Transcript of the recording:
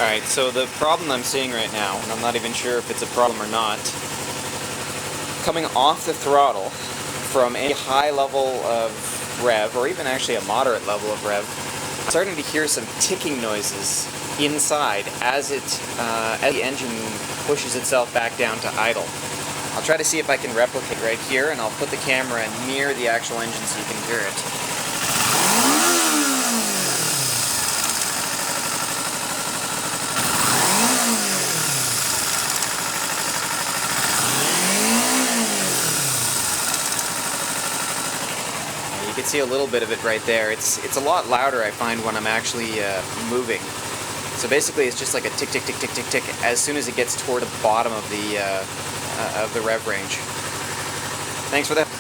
Alright, so the problem I'm seeing right now, and I'm not even sure if it's a problem or not, coming off the throttle from any high level of rev, or even actually a moderate level of rev, I'm starting to hear some ticking noises inside as the engine pushes itself back down to idle. I'll try to see if I can replicate right here, and I'll put the camera near the actual engine so you can hear it. You can see a little bit of it right there. It's a lot louder, I find, when I'm actually moving. So basically it's just like a tick tick tick tick tick tick as soon as it gets toward the bottom of the rev range. Thanks for that.